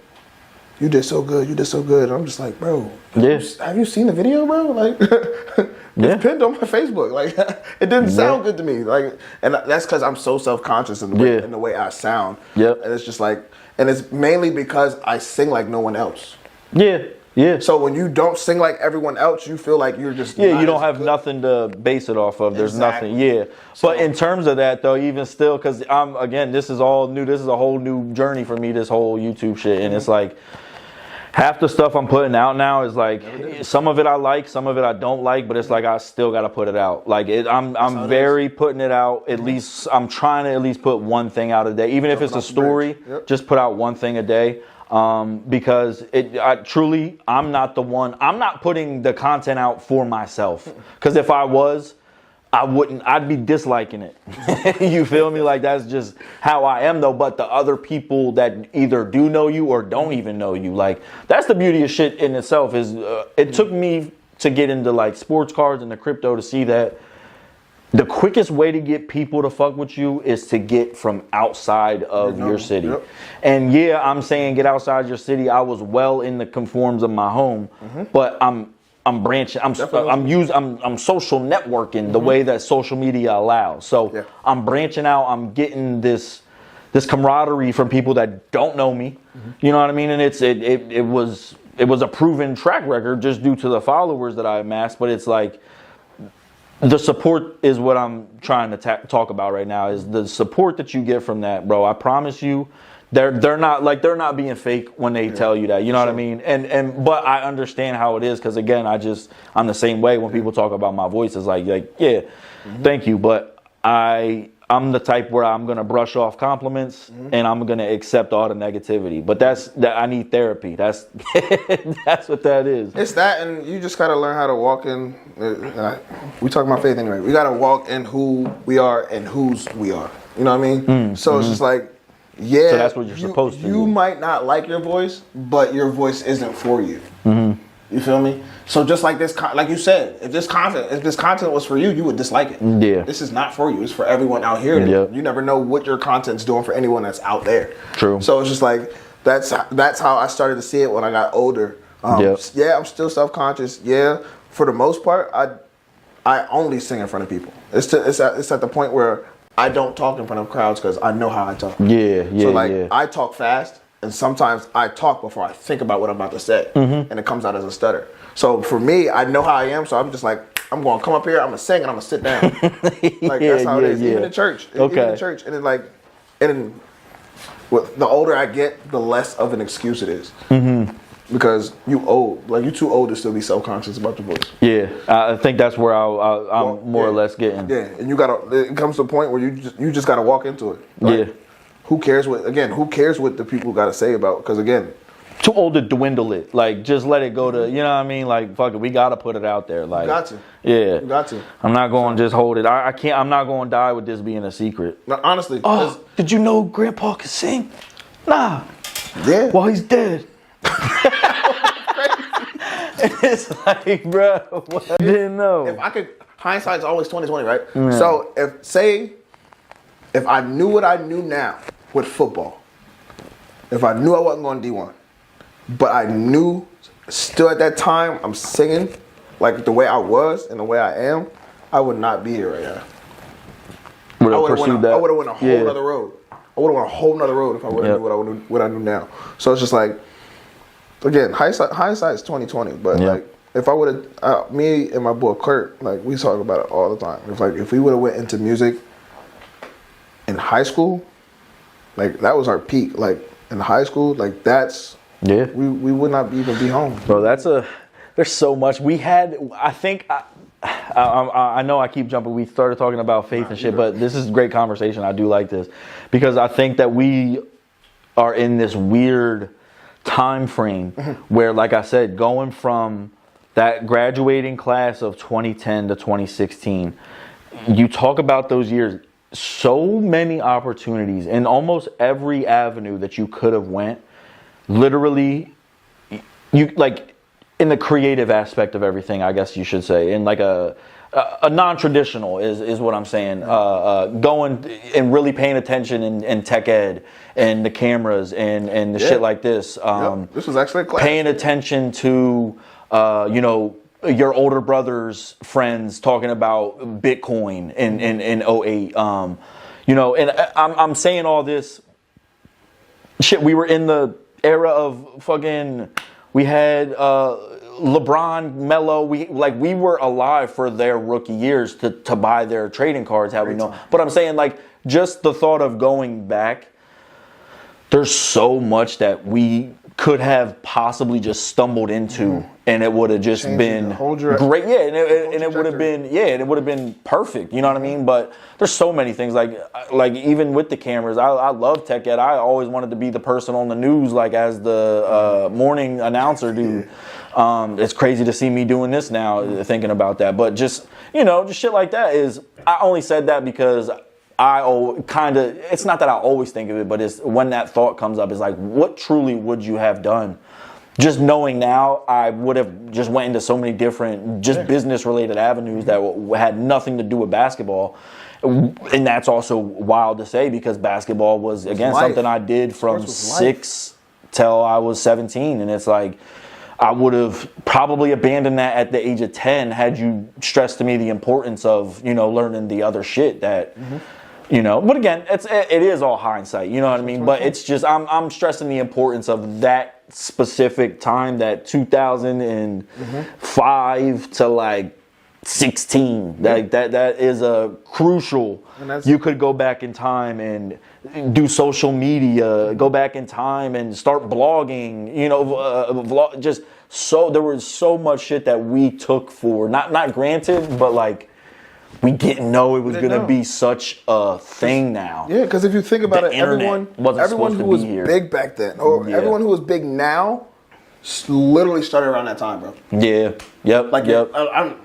you did so good, and I'm just like, bro, have you seen the video, bro? Like. It's pinned on my Facebook. Like it didn't sound good to me. Like, and that's because I'm so self-conscious in the way I sound. Yep. And it's just like, and it's mainly because I sing like no one else. Yeah. So when you don't sing like everyone else, you feel like you're just you don't have nothing to base it off of. There's nothing. Yeah. But in terms of that though, even still, because again, this is all new. This is a whole new journey for me. This whole YouTube shit, and it's like. Half the stuff I'm putting out now is like some of it I like, some of it I don't like, but it's like I still got to put it out. Like I'm very putting it out. At least I'm trying to at least put one thing out a day, even if it's a story. Just put out one thing a day, because I'm not the one. I'm not putting the content out for myself. Because if I was, I'd be disliking it. You feel me? Like that's just how I am though. But the other people that either do know you or don't even know you, like that's the beauty of shit in itself is it took me to get into like sports cards and the crypto to see that the quickest way to get people to fuck with you is to get from outside of your city. Yep. And I'm saying get outside your city. I was well in the conforms of my home, but I'm branching. I'm social networking the way that social media allows. So I'm branching out. I'm getting this camaraderie from people that don't know me. You know what I mean? And it was a proven track record just due to the followers that I amassed. But it's like the support is what I'm trying to talk about right now. Is the support that you get from that, bro? I promise you. They're not being fake when they tell you that, you know what I mean? But I understand how it is because again, I'm the same way when people talk about my voice. It's like thank you, but I'm the type where I'm gonna brush off compliments and I'm gonna accept all the negativity. But I need therapy. That's that's what that is. It's that, and you just gotta learn how to walk in. We talk about faith anyway. We gotta walk in who we are and whose we are. You know what I mean? So it's just like. Yeah, so that's what you're supposed to do. You might not like your voice, but your voice isn't for you. You feel me? So just like this, like you said, if this content was for you, you would dislike it. Yeah. This is not for you. It's for everyone out here. You never know what your content's doing for anyone that's out there. True. So it's just like that's how I started to see it when I got older. I'm still self-conscious. Yeah, for the most part, I only sing in front of people. It's at the point where I don't talk in front of crowds because I know how I talk. I talk fast, and sometimes I talk before I think about what I'm about to say, and it comes out as a stutter. So for me, I know how I am, so I'm just like, I'm going to come up here, I'm going to sing, and I'm going to sit down. That's how it is. Even in church. Even in church. And then the older I get, the less of an excuse it is. Because you old. Like, you too old to still be self-conscious about your voice. Yeah, I think that's where I'm more or less getting. Yeah, and it comes to a point where you just got to walk into it. Like, who cares what the people got to say about? Because again, too old to dwindle it. Like, just let it go to, you know what I mean? Like, fuck it, we got to put it out there. Like, you got to. Yeah. You got to. I'm not going to just hold it. I can't, I'm not going to die with this being a secret. No, honestly. Oh, did you know Grandpa could sing? Nah. Yeah. Well, he's dead. It's like, bro, I didn't know. If I could, hindsight's always 20/20, right? Yeah. So if I knew what I knew now with football, if I knew I wasn't going D1, but I knew still at that time I'm singing like the way I was and the way I am, I would not be here right now. I would have went a whole other road. I would have went a whole nother road if I would have knew what I knew now. So it's just like, again, hindsight's 20/20. But like, if I would have, me and my boy Kurt, like we talk about it all the time. If we would have went into music in high school, like that was our peak. Like in high school, like that's we would not even be home. Bro, there's so much we had. I think. I know I keep jumping. We started talking about faith and shit, but this is great conversation. I do like this because I think that we are in this weird time frame where, like I said, going from that graduating class of 2010 to 2016, you talk about those years, so many opportunities in almost every avenue that you could have went. Literally, you like. In the creative aspect of everything, I guess you should say, in like a non-traditional is what I'm saying. Going and really paying attention in tech ed and the cameras and the shit like this. This was actually a class. Paying attention to your older brother's friends talking about Bitcoin in 08. And I'm saying all this shit. We were in the era of fucking. We had LeBron, Melo. We were alive for their rookie years to buy their trading cards. How we know? But I'm saying, like, just the thought of going back. There's so much that we could have possibly just stumbled into, and it would have just been great. Yeah, and it would have been and it would have been perfect. You know what I mean? But there's so many things like even with the cameras, I love tech ed. I always wanted to be the person on the news, like as the morning announcer dude. It's crazy to see me doing this now, thinking about that. But just shit like that is. I only said that because. It's not that I always think of it, but it's when that thought comes up, it's like, what truly would you have done? Just knowing now, I would have just went into so many different, business related avenues that had nothing to do with basketball. And that's also wild to say because basketball was, again, something I did from 6 till I was 17. And it's like, I would have probably abandoned that at the age of 10 had you stressed to me the importance of, learning the other shit that... but again, it is all hindsight, you know what I mean? But it's just, I'm stressing the importance of that specific time, that 2005 to like 16. Like that is a crucial. You could go back in time and do social media, go back in time and start blogging, there was so much shit that we took for, not granted, but like, we didn't know it was going to be such a thing now. Yeah, because if you think about it, everyone who was big back then, or everyone who was big now, literally started around that time, bro. Yeah. Yep.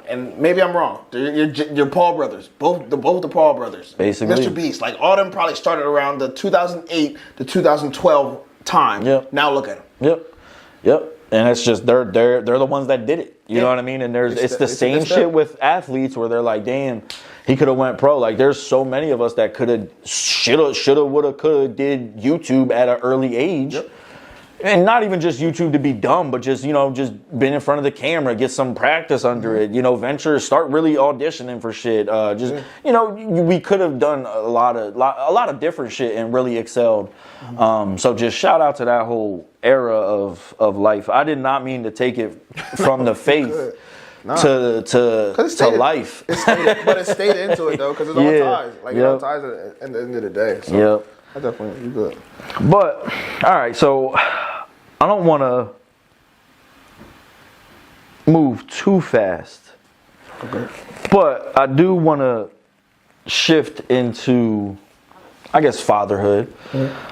And maybe I'm wrong. Your Paul brothers, both the Paul brothers, basically, Mr. Beast, like all of them probably started around the 2008 to 2012 time. Yep. Now look at them. Yep. And it's just they're the ones that did it. You know what I mean? And it's the same shit with athletes where they're like, damn, he could have went pro. Like there's so many of us that could have, shoulda, woulda, coulda did YouTube at an early age. Yep. And not even just YouTube to be dumb, but just, just been in front of the camera, get some practice under it, start really auditioning for shit. We could have done a lot of different shit and really excelled. So just shout out to that whole era of life. I did not mean to take it from the faith to life. But it stayed into it though, because it's all ties. Like it all ties at the end of the day. So I definitely, you good. But all right, so I don't want to move too fast. Okay. But I do want to shift into I guess, fatherhood.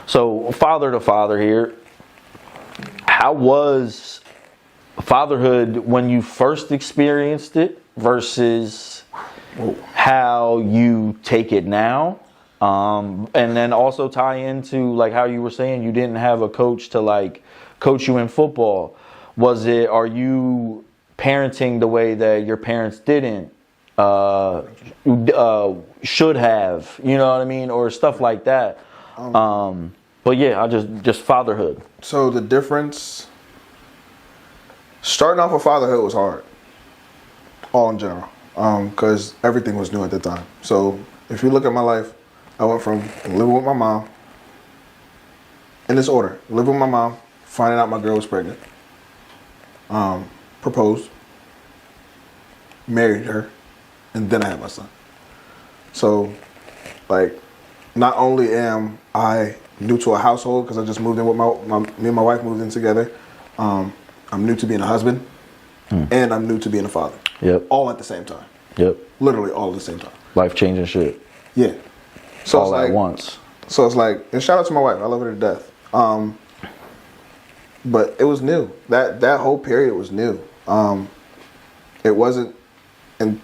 So, father to father here. How was fatherhood when you first experienced it versus how you take it now? And then also tie into like how you were saying you didn't have a coach to like coach you in football. Are you parenting the way that your parents didn't? Should have, you know what I mean, or stuff like that. But yeah, I just fatherhood. So the difference, starting off with fatherhood was hard, all in general, because everything was new at the time. So if you look at my life, I went from living with my mom, in this order, living with my mom, finding out my girl was pregnant, proposed, married her, and then I had my son. So, like, not only am I new to a household because I just moved in with me and my wife moved in together. I'm new to being a husband, and I'm new to being a father. Yep. All at the same time. Yep. Literally all at the same time. Life changing shit. Yeah. So all it's like, at once. So it's like, and shout out to my wife. I love her to death. But it was new. That whole period was new. It wasn't in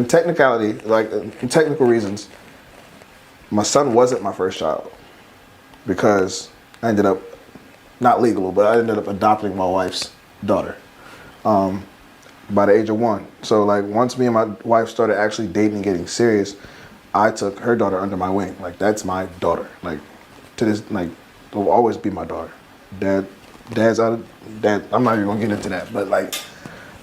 technicality, like in technical reasons, my son wasn't my first child because I ended up, not legal, but I ended up adopting my wife's daughter by the age of 1. So like once me and my wife started actually dating and getting serious, I took her daughter under my wing. Like that's my daughter. Like to this, like will always be my daughter. Dad's out of dad. I'm not even gonna get into that, but like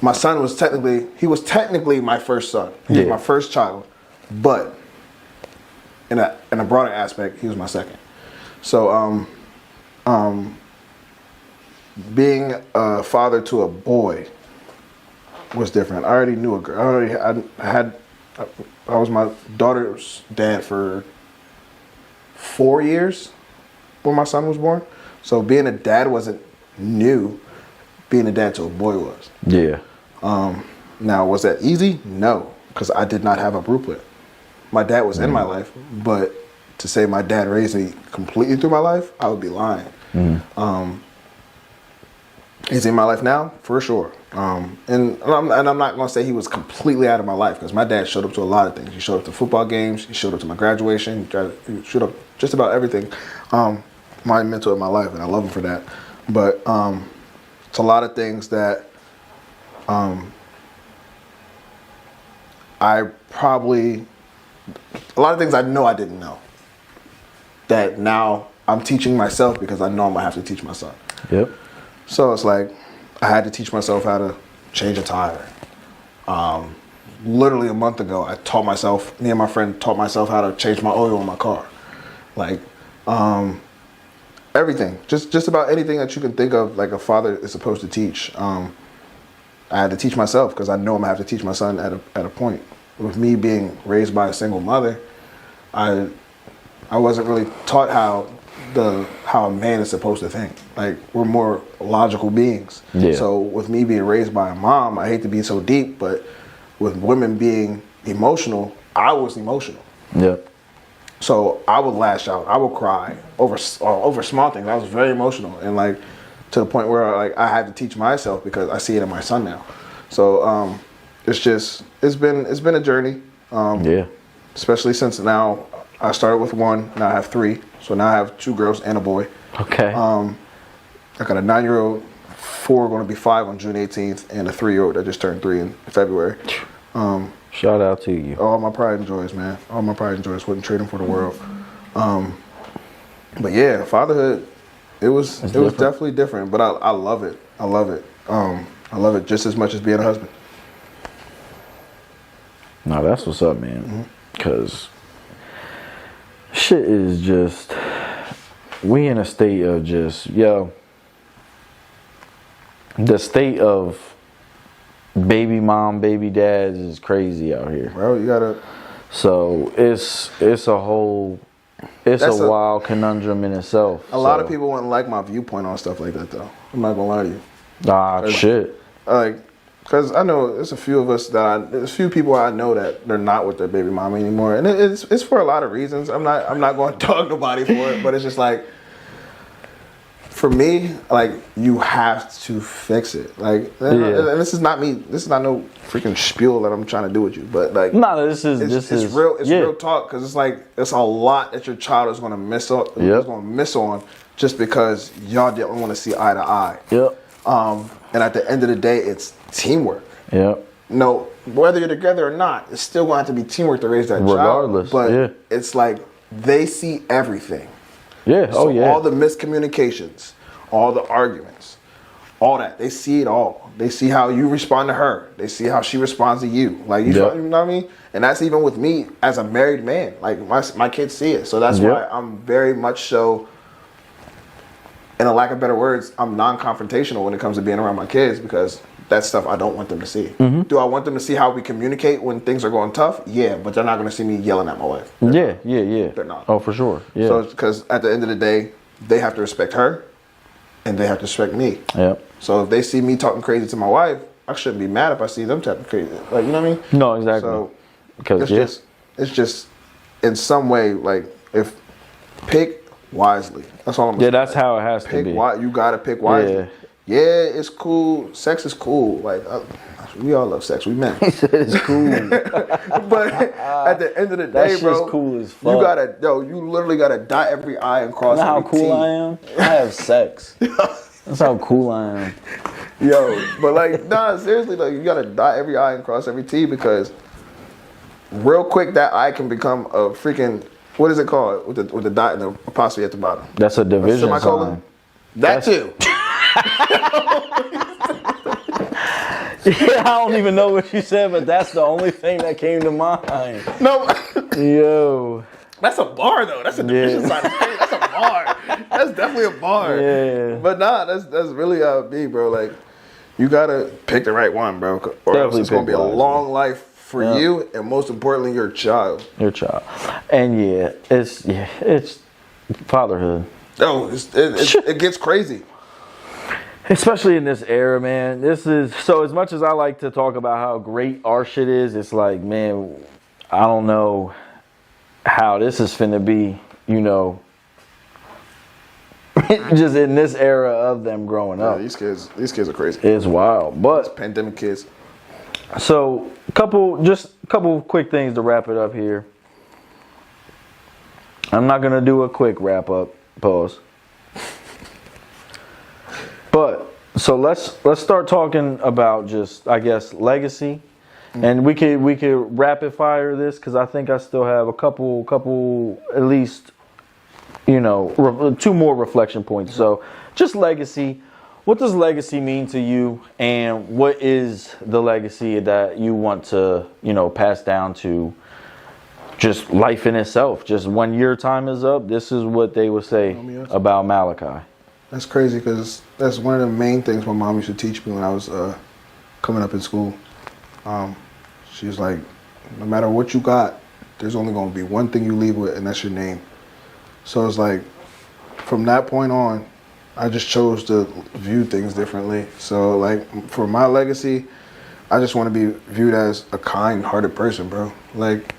my son was technically my first son. He was my first child, but in a broader aspect, he was my second. So being a father to a boy was different. I already knew a girl. I was my daughter's dad for 4 years when my son was born. So being a dad wasn't new. Being a dad to a boy was. Yeah. Now, was that easy? No, because I did not have a blueprint. My dad was in my life, but to say my dad raised me completely through my life, I would be lying. Is he in my life now? For sure. And I'm not going to say he was completely out of my life because my dad showed up to a lot of things. He showed up to football games. He showed up to my graduation. He showed up just about everything. My mentor in my life, and I love him for that. But it's a lot of things that a lot of things I know I didn't know that now I'm teaching myself because I know I'm gonna have to teach my son. Yep. So it's like I had to teach myself how to change a tire. Literally a month ago, me and my friend taught myself how to change my oil in my car. Like everything, just about anything that you can think of, like a father is supposed to teach. I had to teach myself because I know I'm gonna have to teach my son at a point. With me being raised by a single mother, I wasn't really taught how a man is supposed to think. Like we're more logical beings. Yeah. So with me being raised by a mom, I hate to be so deep, but with women being emotional, I was emotional. Yep. So I would lash out, I would cry over small things. I was very emotional, and like to the point where like I had to teach myself because I see it in my son now. So it's been a journey. Yeah. Especially since now I started with 1, now I have 3. So now I have 2 girls and a boy. Okay. I got a 9-year-old, 4 going to be 5 on June 18th, and a 3-year-old that just turned 3 in February. Shout out to you. All my pride and joys, man. All my pride and joys. Wouldn't trade them for the world. But yeah, fatherhood, it was definitely different. But I love it. I love it. I love it just as much as being a husband. No, that's what's up, man. Because shit is just, we in a state of just, the state of baby mom, baby dads is crazy out here. Well, you gotta. So it's a wild conundrum in itself. A lot of people wouldn't like my viewpoint on stuff like that, though. I'm not gonna lie to you. Shit. Like, Because I know there's a few of us there's a few people I know that they're not with their baby mama anymore, and it's for a lot of reasons. I'm not going to dog nobody for it, but it's just like, for me, like, you have to fix it. Like, and this is not me. This is not no freaking spiel that I'm trying to do with you, but like, no, this is real. It's real talk, because it's like it's a lot that your child is going to miss on. Is going to miss on just because y'all didn't want to see eye to eye. Yep. And at the end of the day, it's teamwork. Yep. No, whether you're together or not, it's still going to have to be teamwork to raise that regardless, child. But it's like they see everything. Yeah. So all the miscommunications, all the arguments, all that, they see it all. They see how you respond to her. They see how she responds to you. Like, you know what I mean? And that's even with me as a married man. Like, my kids see it. So that's why I'm very much so, in a lack of better words, I'm non-confrontational when it comes to being around my kids, because that's stuff I don't want them to see. Mm-hmm. Do I want them to see how we communicate when things are going tough? Yeah, but they're not going to see me yelling at my wife. Yeah. They're not. Oh, for sure. Yeah. So, because at the end of the day, they have to respect her, and they have to respect me. Yep. So if they see me talking crazy to my wife, I shouldn't be mad if I see them talking crazy. Like, you know what I mean? No, exactly. So because it's just in some way, like, if pick wisely. That's all I'm saying. that's how it has to be. You gotta pick wisely. Yeah, it's cool. Sex is cool. Like, we all love sex. We men. He said it's cool. But at the end of the day, bro, cool as fuck. You literally gotta dot every I and cross every T. You know how cool I am? I have sex. That's how cool I am. Yo, but like, nah, seriously, like, you gotta dot every I and cross every T, because real quick that I can become a freaking, what is it called with the dot and the apostrophe at the bottom? That's a division sign. That too. Yeah, I don't even know what you said, but that's the only thing that came to mind. No. Yo. That's a bar, though. That's a division sign. That's a bar. That's definitely a bar. Yeah. But nah, that's really how it be, bro. Like, you gotta pick the right one, bro, or else it's gonna be a long life for you, and most importantly, your child. Your child. And it's fatherhood. Oh, it gets crazy. Especially in this era, man. This is, so as much as I like to talk about how great our shit is, it's like, man, I don't know how this is finna be, you know, just in this era of them growing up. These kids are crazy. It's wild. But it's pandemic kids. So, just a couple quick things to wrap it up here. I'm not gonna do a quick wrap up. Pause. But so let's start talking about just, I guess, legacy, and we could rapid fire this, because I think I still have a couple at least, you know, 2 more reflection points. So just legacy. What does legacy mean to you, and what is the legacy that you want to, you know, pass down to just life in itself? Just when your time is up, this is what they would say about Malachi. That's crazy, because that's one of the main things my mom used to teach me when I was coming up in school. She was like, no matter what you got, there's only going to be one thing you leave with, and that's your name. So it's like, from that point on, I just chose to view things differently. So like, for my legacy, I just want to be viewed as a kind-hearted person, bro. Like,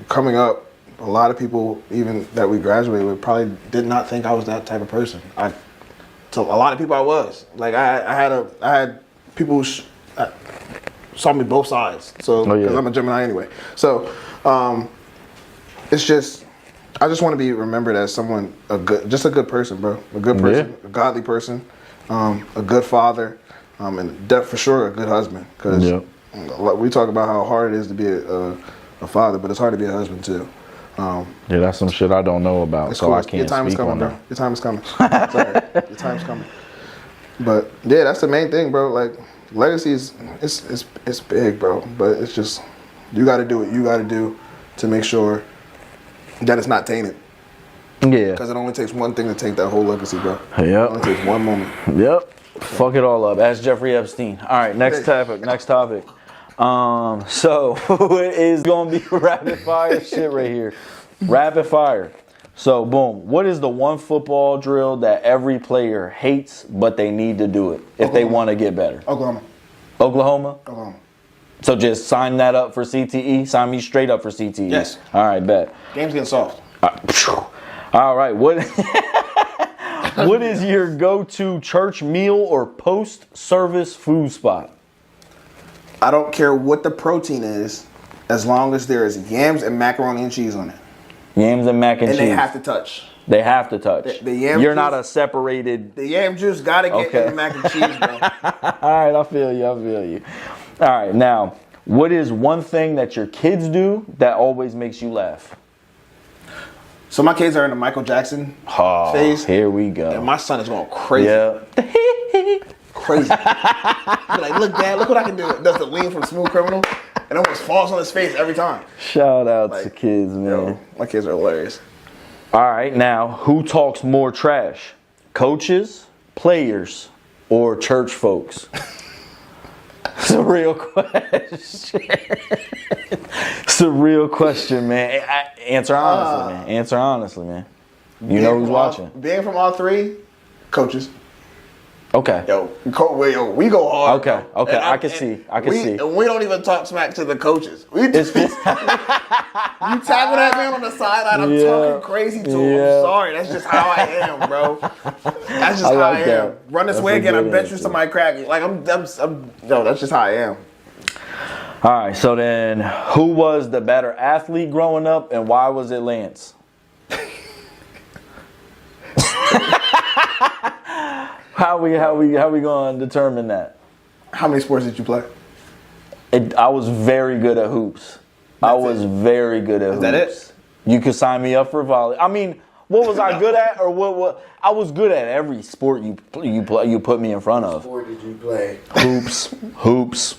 coming up, a lot of people, even that we graduated with, probably did not think I was that type of person. To a lot of people, I was. Like, I had people who saw me both sides. So, because I'm a Gemini anyway. So, it's just, I just want to be remembered as someone, a good person, bro. A good person, a godly person, a good father, and for sure a good husband. Because we talk about how hard it is to be a father, but it's hard to be a husband too. That's some shit I don't know about, so cool. I can't speak on that. Your time is coming. Sorry, your time is coming. But yeah, that's the main thing, bro. Like, legacy is it's big, bro. But it's just, you got to do what you got to do to make sure that it's not tainted. Yeah. Because it only takes one thing to taint that whole legacy, bro. Yep. It only takes one moment. Yep. Fuck it all up. Ask Jeffrey Epstein. All right, next topic. So it is gonna be rapid fire shit right here. Rapid fire. So boom. What is the one football drill that every player hates, but they need to do it if they want to get better? Oklahoma. Oklahoma? Oklahoma. So just sign that up for CTE? Sign me straight up for CTE? Yes. All right, bet. Game's getting soft. All right, what is your go-to church meal or post-service food spot? I don't care what the protein is, as long as there is yams and macaroni and cheese on it. Yams and mac and cheese. And they have to touch. They have to touch. The yam You're juice, not a separated... The yam juice got to get in the mac and cheese, bro. All right, I feel you. All right, now, what is one thing that your kids do that always makes you laugh? So my kids are in the Michael Jackson phase. Here we go. And my son is going crazy. Yeah. Crazy. Be like, look, Dad, look what I can do. It does the lean from Smooth Criminal and almost falls on his face every time. Shout out to kids, man. Yo, my kids are hilarious. All right, now, who talks more trash? Coaches, players, or church folks? It's a real question. It's a real question, man. Answer honestly, man. You know who's watching. Being from all three, coaches. Okay. Yo, we go hard. Okay. And I can see. And we don't even talk smack to the coaches. You tackle that man on the sideline, I'm talking crazy to him. I'm sorry. That's just how I am, bro. That's just how I am. Run this way again, I bet you somebody crack me. Like, that's just how I am. All right, so then who was the better athlete growing up and why was it Lance? How we going to determine that? How many sports did you play? I was very good at hoops. Very good at hoops. Is that it? You could sign me up for volley. I mean, what was I good at, or what? I was good at every sport you put me in front of. What sport did you play? Hoops.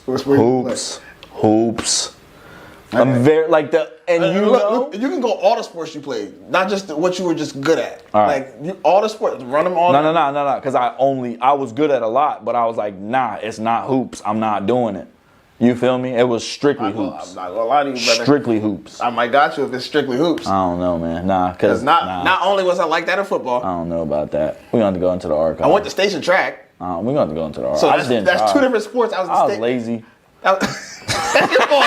Okay. I'm very like the and look, you can go all the sports you played, not just what you were just good at. All right. Like all the sports, run them all. No. Because I was good at a lot, but I was like, nah, it's not hoops. I'm not doing it. You feel me? It was strictly hoops. I'm not gonna lie to you, brother. Strictly hoops. I might got you if it's strictly hoops. I don't know, man. Nah, because not only was I like that in football. I don't know about that. We're going to go into the archive. I went to station track. We're going to go into the archive. So that's two different sports. I was lazy. That's your fault.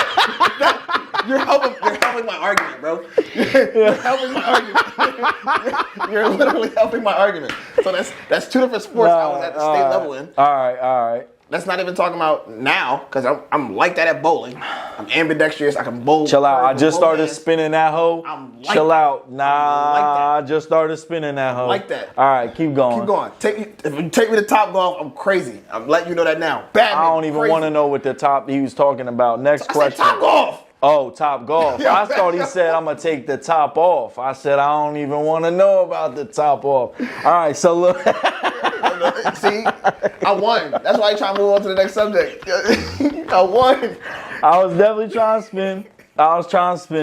You're helping my argument, bro. You're helping my argument. You're literally helping my argument. So that's two different sports I was at the state level in. All right. Let's not even talk about now, because I'm like that at bowling. I'm ambidextrous. I can bowl. Chill out. I just started spinning that hoe. Chill out. I I just started spinning that hoe. Like that. All right, keep going. If you take me to Top Golf, I'm crazy. I'm letting you know that now. Batman, I don't even want to know what the top he was talking about. Next question. Top Golf. Oh, Top Golf. I thought he said I'm going to take the top off. I said I don't even want to know about the top off. All right, so look. See, I won. That's why I'm trying to move on to the next subject. I won. I was definitely trying to spin.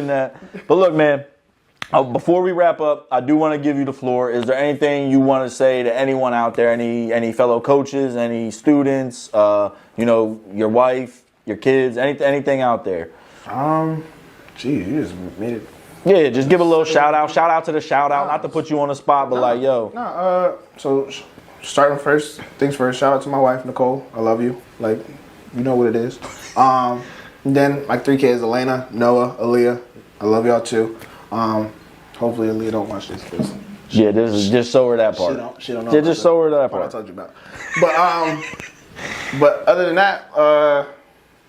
That. But look, man, before we wrap up, I do want to give you the floor. Is there anything you want to say to anyone out there, any fellow coaches, any students, your wife, your kids, anything out there? Geez, you just made it. Yeah, just give a little shout out. Shout out to the shout out. Not to put you on the spot, but like, yo. So starting first, things first. Shout out to my wife, Nicole. I love you. Like, you know what it is. Then like 3 kids: Elena, Noah, Aaliyah. I love y'all too. Hopefully Aaliyah don't watch this. Yeah, this is just show her that part. She don't know. Yeah, just show her that part. I told you about. But other than that,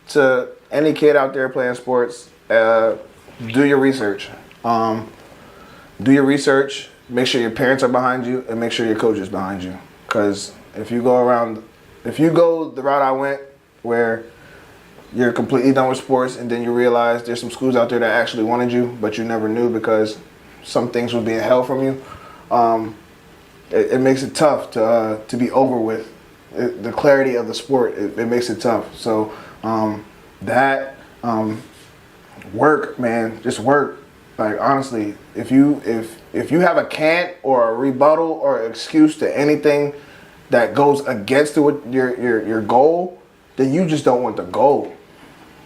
to any kid out there playing sports, do your research. Do your research. Make sure your parents are behind you, and make sure your coach is behind you. Because if you go the route I went, where you're completely done with sports, and then you realize there's some schools out there that actually wanted you, but you never knew because some things were being held from you, it makes it tough to be over with. The clarity of the sport, it makes it tough. So work, man, just work. Like, honestly, if you have a can't or a rebuttal or excuse to anything that goes against your goal, then you just don't want the goal.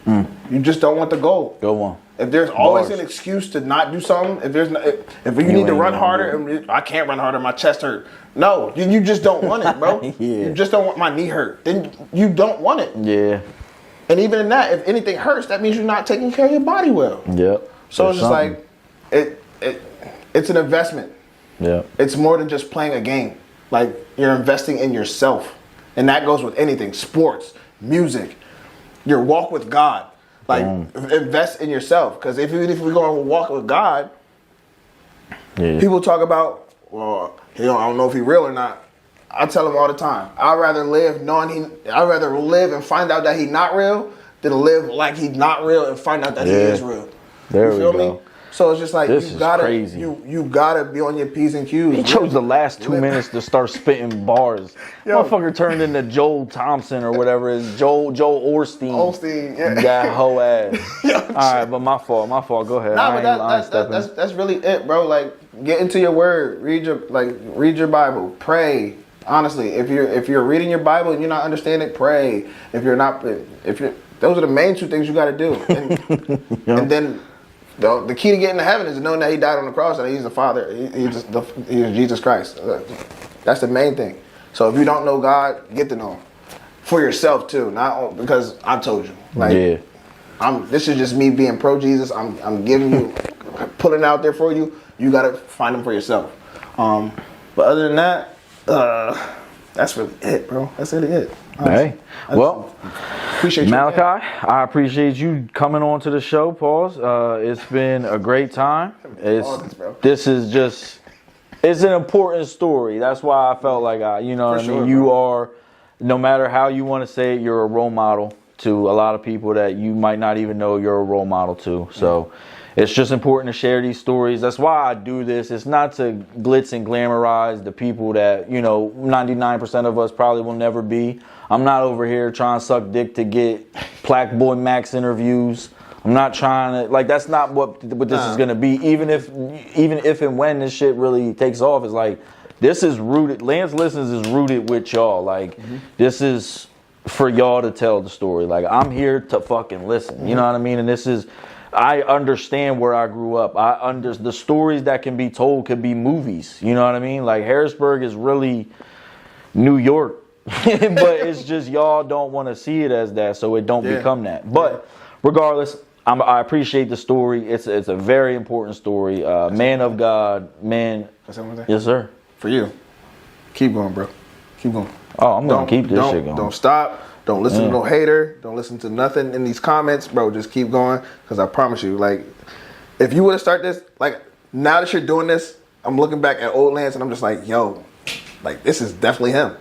You just don't want the goal. Go on. If there's always Bars. an excuse to not do something, if you need to run harder, and I can't run harder, my chest hurt. No, you just don't want it, bro. Yeah. You just don't want my knee hurt. Then you don't want it. Yeah. And even in that, if anything hurts, that means you're not taking care of your body well. Yep. So it's just like, it's an investment. Yeah. It's more than just playing a game. Like, you're investing in yourself. And that goes with anything, sports, music, your walk with God. Like, invest in yourself. Because even if we go on a walk with God, people talk about, well, I don't know if he's real or not. I tell them all the time, I'd rather live and find out that he's not real than live like he's not real and find out that he is real. There you feel we go. me? So it's just like, This you is gotta crazy. you gotta be on your P's and Q's. He chose the last 2 minutes to start spitting bars. Motherfucker turned into Joel Thompson or whatever it is. Joel Orstein. Osteen, yeah. That hoe ass. All right, but my fault. Go ahead. Nah, but that's really it, bro. Like, get into your word. Read your Bible. Pray. Honestly, if you're reading your Bible and you're not understanding, pray. Those are the main two things you got to do. And then the key to getting to heaven is knowing that he died on the cross and he's the Father. He's Jesus Christ. That's the main thing. So if you don't know God, get to know him for yourself too. Not because I told you. Like, this is just me being pro Jesus. I'm giving you, putting it out there for you. You got to find him for yourself. But other than that, that's really it, bro. That's really it. Honestly. Hey, well, appreciate you, Malachi, man. I appreciate you coming on to the show, Pauls. It's been a great time. It's an important story. That's why I felt like you are, no matter how you want to say it, you're a role model to a lot of people that you might not even know you're a role model to. So it's just important to share these stories. That's why I do this. It's not to glitz and glamorize the people that, 99% of us probably will never be. I'm not over here trying to suck dick to get Plaque Boy Max interviews. I'm not trying to, that's not what this is going to be. Even if and when this shit really takes off, it's like, this is rooted, Lance Listens is rooted with y'all. This is for y'all to tell the story. I'm here to fucking listen. You know what I mean? And I understand where I grew up. The stories that can be told could be movies. You know what I mean? Harrisburg is really New York, but it's just y'all don't want to see it as that, so it don't become that. But regardless, I appreciate the story. It's a very important story. Man of God, man. Yes, sir. For you, keep going, bro. Keep going. Oh, I'm gonna keep this shit going. Don't stop. Don't listen to no hater. Don't listen to nothing in these comments, bro. Just keep going, because I promise you, if you would have started this, now that you're doing this, I'm looking back at old Lance and I'm just like, yo, this is definitely him.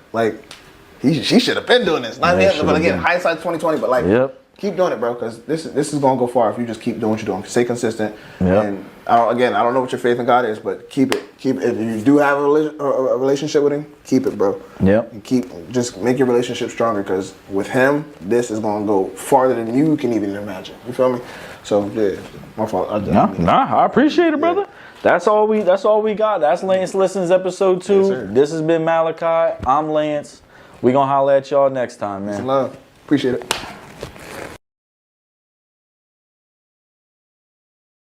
She should have been doing this. Not him, but again, hindsight 2020. But keep doing it, bro, because this is gonna go far if you just keep doing what you're doing. Stay consistent. And I don't know what your faith in God is, but keep it. If you do have a relationship with him, keep it, bro. And just make your relationship stronger, because with him, this is gonna go farther than you can even imagine. You feel me? So yeah, my fault. I appreciate it, brother. That's all we got. That's Lance Listens episode 2. Yes, this has been Malachi. I'm Lance. We gonna holler at y'all next time, man. Love. Appreciate it.